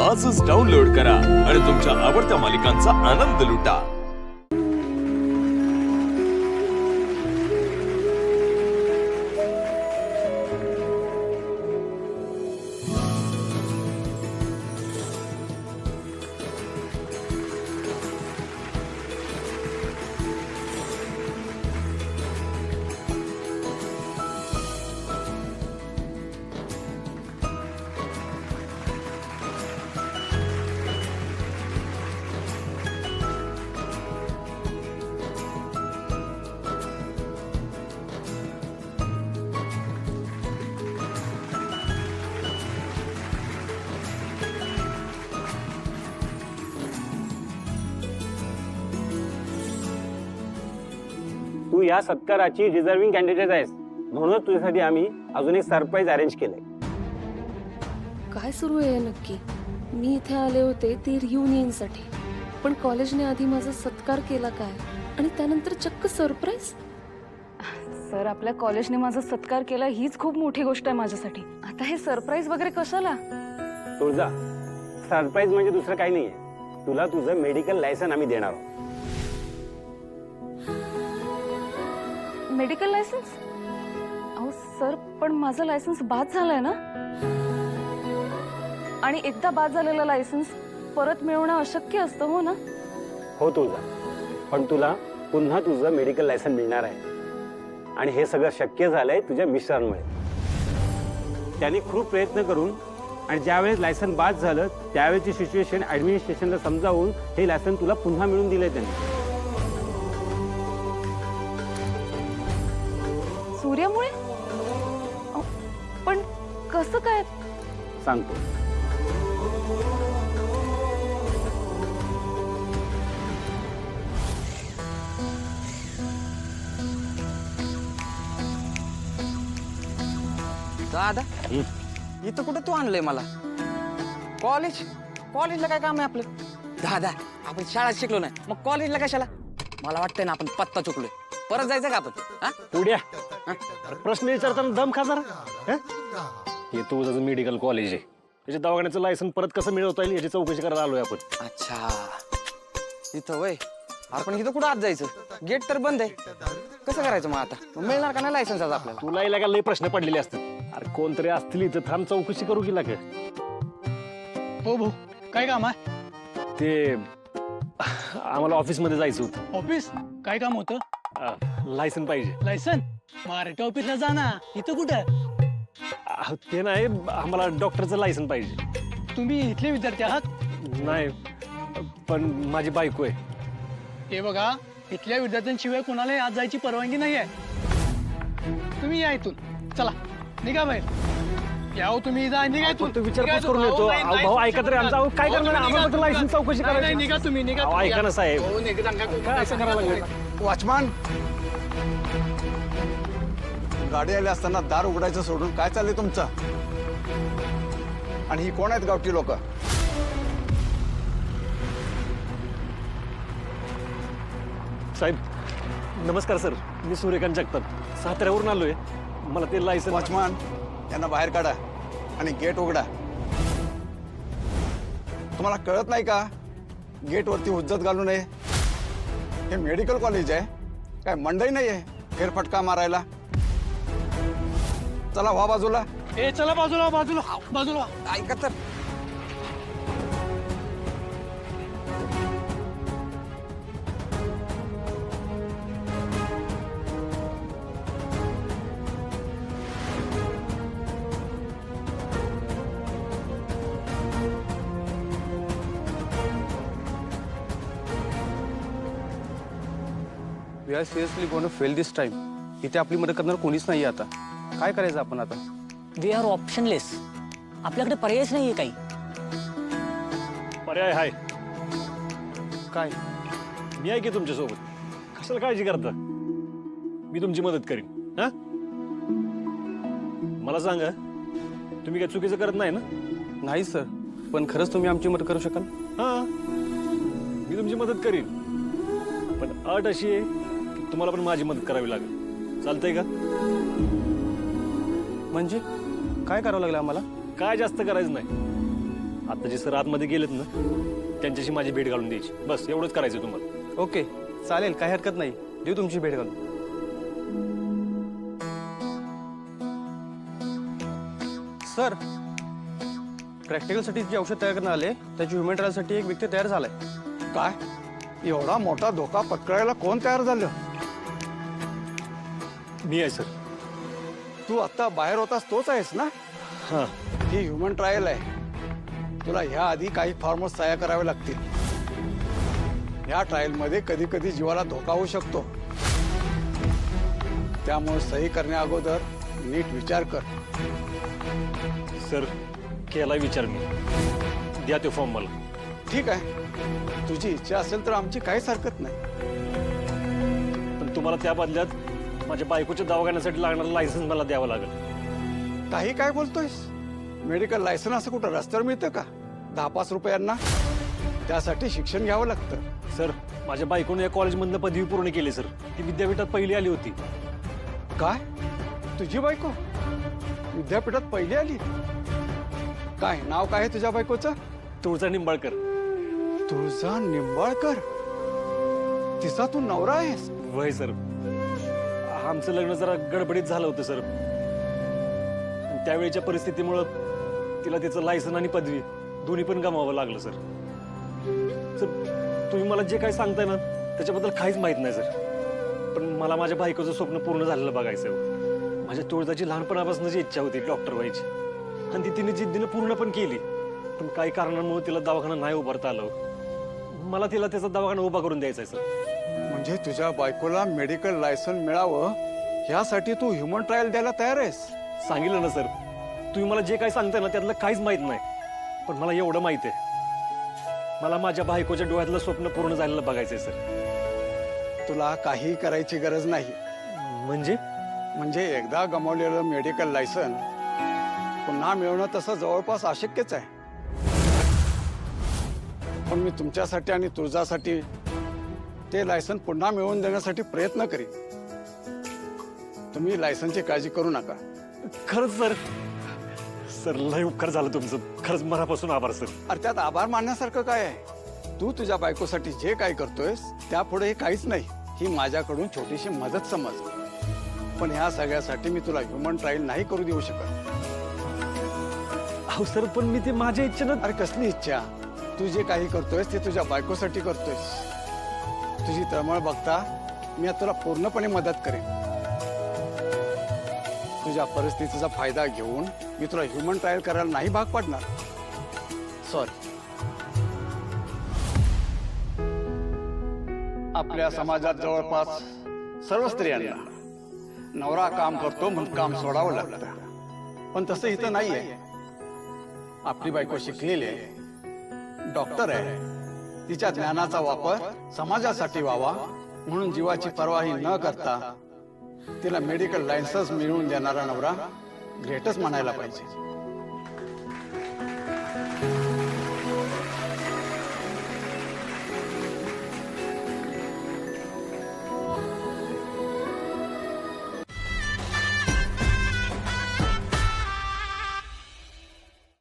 आजच डाउनलोड करा आणि तुमच्या आवडत्या मालिकांचा आनंद लुटा। तू या सत्काराची डिझर्विंग कॅन्डिडेट आहेस, म्हणून तुझ्यासाठी आम्ही अजून एक सरप्राईज अरेंज केलंय। काय सुरू आहे नक्की? मी इथे आले होते ते रियुनियनसाठी, पण कॉलेजने आधी माझा सत्कार केला काय आणि त्यानंतर चक्क सरप्राईज? सर, आपल्या कॉलेजने माझा सत्कार केला हीच खूप मोठी गोष्ट आहे माझ्यासाठी। आता हे सरप्राईज वगैरे कशाला? तुळजा, सरप्राईज म्हणजे दुसरं काही नाहीये, तुला तुझं मेडिकल लायसन आम्ही देणार आहोत। Medical licence? अहो सर, पण माझं लायसन्स बाद झालंय ना, आणि एकदा बाद झालेलं लायसन्स परत मिळवणं अशक्य असतं, हो ना? हो तुळजा, पण तुला पुन्हा तुझं मेडिकल लायसन मिळणार आहे, आणि हे सगळं शक्य झालंय तुझ्या मिस्टरांमुळे। त्यांनी खूप प्रयत्न करून आणि ज्यावेळेस लायसन बाद झालं त्यावेळेची सिच्युएशन ऍडमिनिस्ट्रेशनला समजावून हे लायसन तुला पुन्हा मिळवून दिलंय त्यांनी। सूर्यामुळे? पण कसं काय? सांगतो। दादा, इथं कुठं तू आणलंय मला? कॉलेजला काय काम आहे आपलं? दादा, आपण शाळेत शिकलो नाही, मग कॉलेजला कशाला? मला वाटतंय ना आपण पत्ता चुकलोय, परत जायचं का आपण? पुढ्या प्रश्न विचारताना दम खा जरा। हे तुझं मेडिकल कॉलेज आहे, त्याच्या दवाखान्याचं लायसन परत कसं मिळवता येईल याची चौकशी करायला आलोय आपण। अच्छा, इथं वय? अरे पण इथं कुठं आत जायचं? गेट तर बंद आहे, कसं करायचं मग आता? मिळणार का नाही लायसन्स आज आपल्याला? तुला याला लय प्रश्न पडलेले असतात। अरे कोणतरी असतील इथं, थांब चौकशी करू की लाग। हो भाऊ, काय काम आहे? ते आम्हाला ऑफिस मध्ये जायचं होतं। ऑफिस? काय काम होतं? लायसन पाहिजे। लायसन? मराठी ऑफिसला जा ना, इथं कुठं? ते नाही, आम्हाला डॉक्टरचं लायसन पाहिजे। तुम्ही इथले विद्यार्थी आहात? नाही, पण माझी बायको आहे। हे बघा, इथल्या विद्यार्थ्यांशिवाय कोणालाही आत जायची परवानगी नाही आहे। तुम्ही या इथून, चला निघा बाहेर। या हो तुम्ही, जा निघा इथून। तू विचारपूस करून येतो। भाऊ ऐका तरी आमचा, काय करणार? आम्हाला लायसन्स चौकशी करायची। निघा तुम्ही, निघा। ऐका ना साहेब, काय असं करायला लागलं? वॉचमन, गाडी आली असताना दार उघडायचं सोडून काय चाललंय तुमचं? आणि ही कोण आहेत गावठी लोक? साहेब नमस्कार सर, मी सूर्यकांत जगताप, साताऱ्यावरून आलोय। मला ते लायसन। वॉचमन, यांना बाहेर काढा आणि गेट उघडा। तुम्हाला कळत नाही का? गेट वरती हुज्जत घालू नये। हे मेडिकल कॉलेज आहे, काय मंडई नाही आहे फेरफटका मारायला। चला व्हा बाजूला। ए चला बाजूला, बाजूला बाजूला। ऐका तर, we are seriously going to fail this time. इथे आपली मदत करणार कोणीच नाही आता। काय करायचं आपण आता? वी आर ऑप्शनलेस, आपल्याकडे पर्यायच नाहीये काही। पर्याय हाय, काय? मी आहे की तुमच्यासोबत, कशाला काळजी करता? मी तुमची मदत करीन। हा, मला सांगा, तुम्ही काय चुकीचं करत नाही ना? नाही सर, पण खरंच तुम्ही आमची मदत करू शकाल? हा, मी तुमची मदत करीन, पण अट अशी आहे की तुम्हाला पण माझी मदत करावी लागेल। चालतंय का? म्हणजे काय करावं लागलं आम्हाला? काय जास्त करायचं नाही, आता जे सर आतमध्ये गेलेत ना त्यांच्याशी माझी भेट घालून द्यायची, बस एवढंच करायचं तुम्हाला. ओके चालेल, काही हरकत नाही, देऊ तुमची भेट घालून. सर, प्रॅक्टिकलसाठी जे औषध तयार करण्यात आले त्याची ह्युमन ट्रायलसाठी एक व्यक्ती तयार झालाय. काय एवढा मोठा धोका पत्करायला कोण तयार झालं? मी आहे सर. तू आता बाहेर होतास तोच आहेस ना? हां. ही ह्युमन ट्रायल आहे. तुला ह्या आधी काही फॉर्मर्स तयार करावे लागतील. ह्या ट्रायलमध्ये कधी कधी जीवाला धोका होऊ शकतो, त्यामुळे सही करण्या अगोदर नीट विचार कर. सर केला विचार मी, द्या तो फॉर्म मला. ठीक आहे, तुझी इच्छा असेल तर आमची काहीच हरकत नाही. पण तुम्हाला त्या बदल्यात माझ्या बायकोच्या दवाखान्यासाठी लागणारं लायसन्स मला द्यावं लागेल. काही काय बोलतोयस? मेडिकल लायसन असं कुठं रस्त्यावर मिळतं का 10-5 रुपयांना? त्यासाठी शिक्षण घ्यावं लागतं. सर माझ्या बायकोने या कॉलेजमधनं पदवी पूर्ण केली सर. ती विद्यापीठात पहिली आली होती. काय? तुझी बायको विद्यापीठात पहिली आली? काय नाव काय आहे तुझ्या बायकोचं? तुळजा निंबाळकर. तुळजा निंबाळकर? तिचा तू नवरा आहेस? वय सर, आमचं लग्न जरा गडबडीत झालं होतं सर. आणि त्यावेळेच्या परिस्थितीमुळं तिला तिचं लायसन आणि पदवी दोन्ही पण गमावं लागलं सर. सर तुम्ही मला जे काही सांगताय ना त्याच्याबद्दल काहीच माहित नाही सर. पण मला माझ्या बायकोचं स्वप्न पूर्ण झालेलं बघायचं. माझ्या तुळजाची लहानपणापासूनची इच्छा होती डॉक्टर व्हायची, आणि ती तिने जिद्दीनं पूर्ण पण केली. पण काही कारणांमुळे तिला दवाखाना नाही उभारता आलं. मला तिला त्याचा दवाखाना उभा करून द्यायचा आहे सर. म्हणजे तुझ्या बायकोला मेडिकल लायसन मिळावं यासाठी तू ह्युमन ट्रायल द्यायला तयार आहेस? सांगितलं ना सर, तुम्ही मला जे काही सांगताय ना त्यातलं काहीच माहित नाही. पण मला एवढं माहित आहे, मला माझ्या बायकोच्या डोळ्यातलं स्वप्न पूर्ण झालेलं बघायचंय सर. तुला काही करायची गरज नाही. म्हणजे एकदा गमावलेलं मेडिकल लायसन पुन्हा मिळवणं तसं जवळपास अशक्यच आहे. पण मी तुमच्यासाठी आणि तुळजासाठी ते लायसन पुन्हा मिळवून देण्यासाठी प्रयत्न करीन. तुम्ही लायसनची काळजी करू नका. खरंच सर, सर लय उपकार झालं तुमचं. खरंच मनापासून आभार सर. अरे त्यात आभार मानण्यासारखं काय आहे? तू तुझ्या बायकोसाठी जे काय करतोयस त्यापुढे हे काहीच नाही. ही माझ्याकडून छोटीशी मदत समज. पण ह्या सगळ्यासाठी मी तुला ह्युमन ट्रायल नाही करू देऊ शकत. अहो सर, पण मी ते माझ्या इच्छेनं. अरे कसली इच्छा? तू जे काही करतोयस ते तुझ्या बायकोसाठी करतोयस. तुझी तळमळ बघता मी आता तुला पूर्णपणे मदत करेन. तुझ्या परिस्थितीचा फायदा घेऊन मी तुला ह्युमन ट्रायल करायला नाही भाग पाडणार. सॉरी. आपल्या समाजात जवळपास सर्व स्त्रियांना नवरा काम करतो म्हणून काम सोडावं लागतं. पण तसं इथं नाहीये. आपली बायको शिकलेली आहे, डॉक्टर आहे. तिच्या ज्ञानाचा वापर समाजासाठी व्हावा म्हणून जीवाची पर्वाही न करता तिला मेडिकल लायसन्स मिळवून देणारा नवरा ग्रेटच म्हणायला पाहिजे.